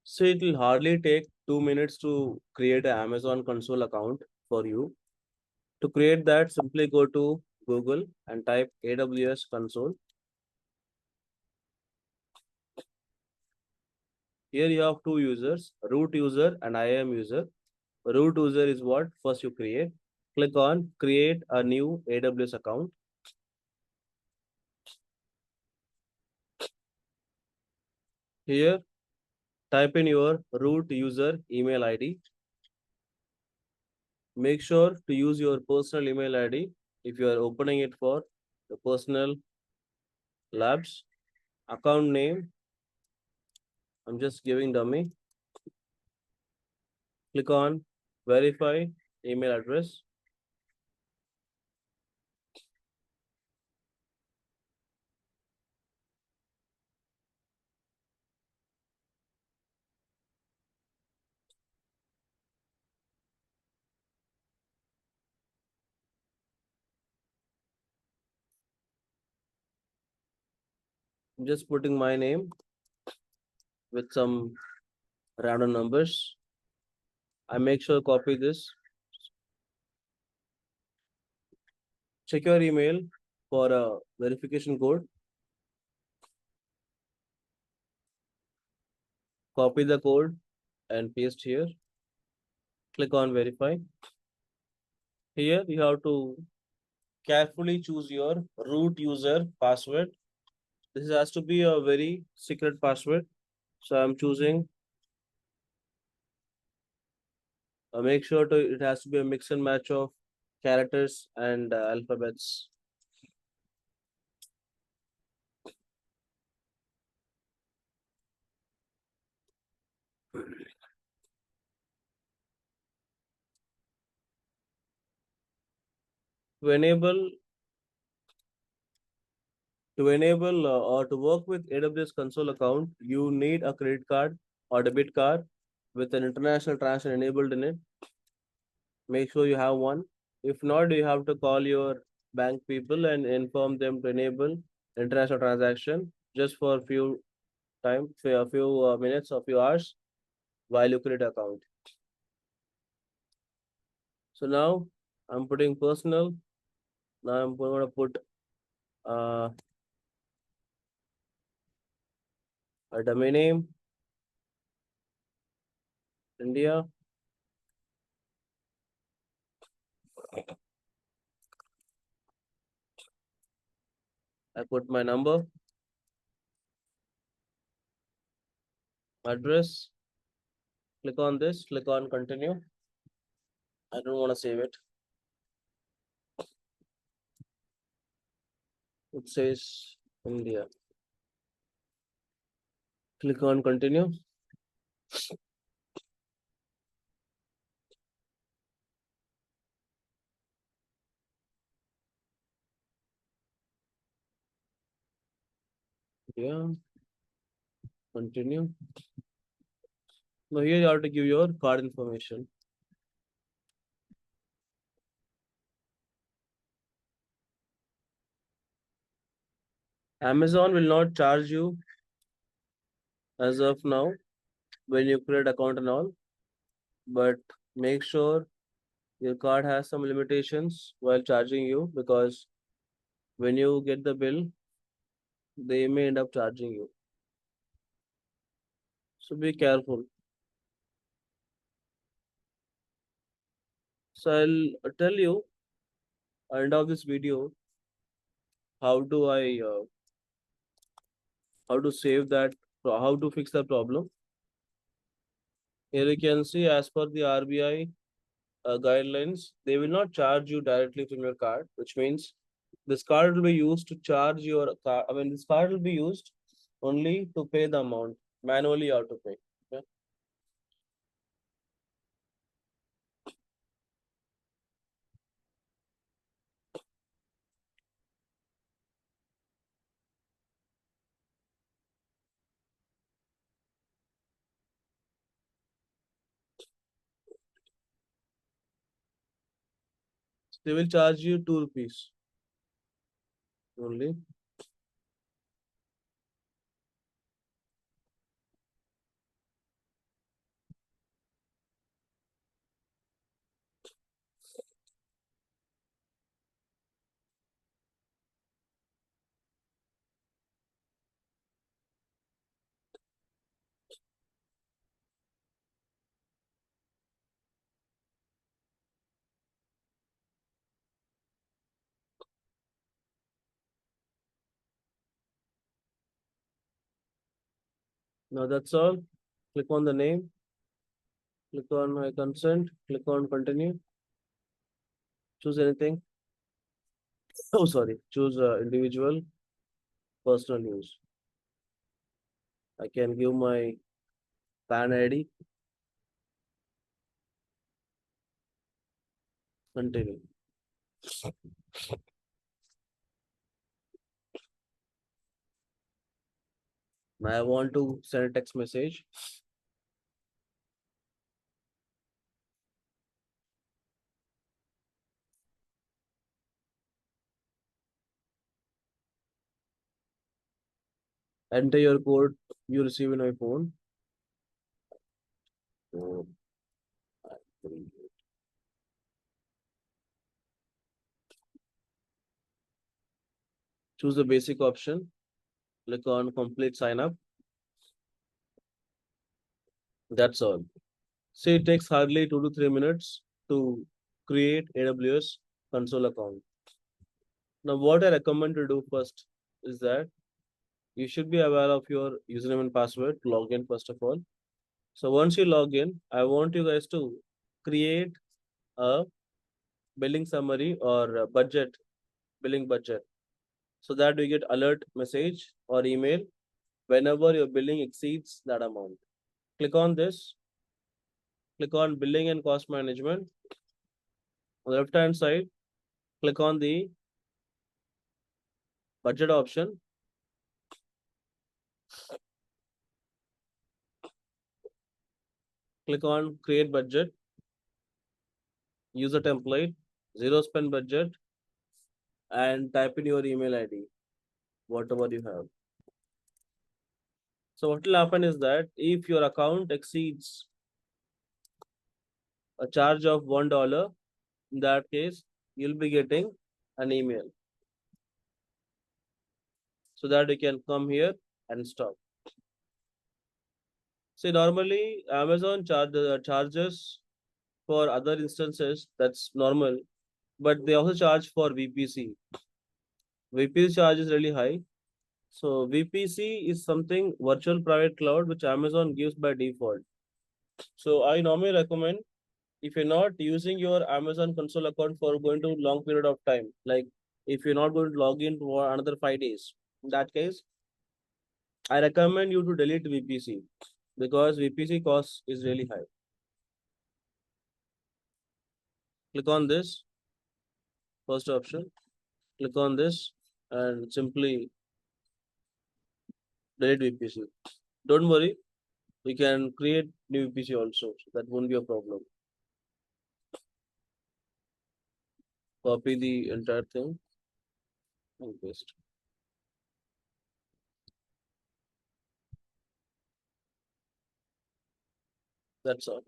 So it will hardly take 2 minutes to create an Amazon console account for you. To create that, simply go to Google and type AWS console. Here you have two users, root user and IAM user. Root user is what first you create. Click on create a new AWS account. Here type in your root user email ID. Make sure to use your personal email ID if you are opening it for the personal labs. Account name, I'm just giving dummy. Click on verify email address. I'm just putting my name with some random numbers. I make sure copy this. Check your email for a verification code. Copy the code and paste here. Click on verify. Here you have to carefully choose your root user password. This has to be a very secret password. So I'm choosing. Make sure to it has to be a mix and match of characters and alphabets. To enable or to work with AWS console account, you need a credit card or debit card with an international transfer enabled in it. Make sure you have one. If not, you have to call your bank people and inform them to enable international transaction just for a few time, for a few minutes or few hours while you create account. So now I'm putting personal. Now I'm going to put uh, a domain name, India. I put my number, address. Click on this. Click on continue. I don't want to save it. It says India. Click on continue. Yeah, continue. Now here you have to give your card information. Amazon will not charge you as of now when you create account and all, but make sure your card has some limitations while charging you because when you get the bill, they may end up charging you. So be careful. So I'll tell you end of this video how do I how to save that how to fix the problem. Here you can see as per the RBI guidelines, they will not charge you directly from your card, which means this card will be used to charge your card. I mean, this card will be used only to pay the amount. Manually, you have to pay. Okay? They will charge you 2 rupees only. Now that's all. Click on the name, click on I consent, click on continue, choose anything. Oh, sorry, choose individual, personal use. I can give my PAN ID, continue. Now I want to send a text message. Enter your code you receive in my phone. So, choose the basic option, click on complete sign up. That's all. See, it takes hardly 2 to 3 minutes to create AWS console account. Now, what I recommend to do first is that you should be aware of your username and password to log in first of all. So once you log in, I want you guys to create a billing summary or a budget, billing budget, so that you get alert message or email whenever your billing exceeds that amount. Click on this, click on billing and cost management. On the left hand side, click on the budget option. Click on create budget, user template, zero spend budget, and type in your email ID, whatever you have. So what will happen is that if your account exceeds a charge of $1, in that case, you'll be getting an email so that you can come here and stop. See, normally Amazon charges for other instances, that's normal, but they also charge for VPC. VPC charge is really high. So VPC is something virtual private cloud which Amazon gives by default. So I normally recommend if you're not using your Amazon console account for going to long period of time, like if you're not going to log in for another 5 days, in that case, I recommend you to delete VPC because VPC cost is really high. Click on this first option, click on this and simply delete VPC. Don't worry, we can create new VPC also. So that won't be a problem. Copy the entire thing and paste. That's all.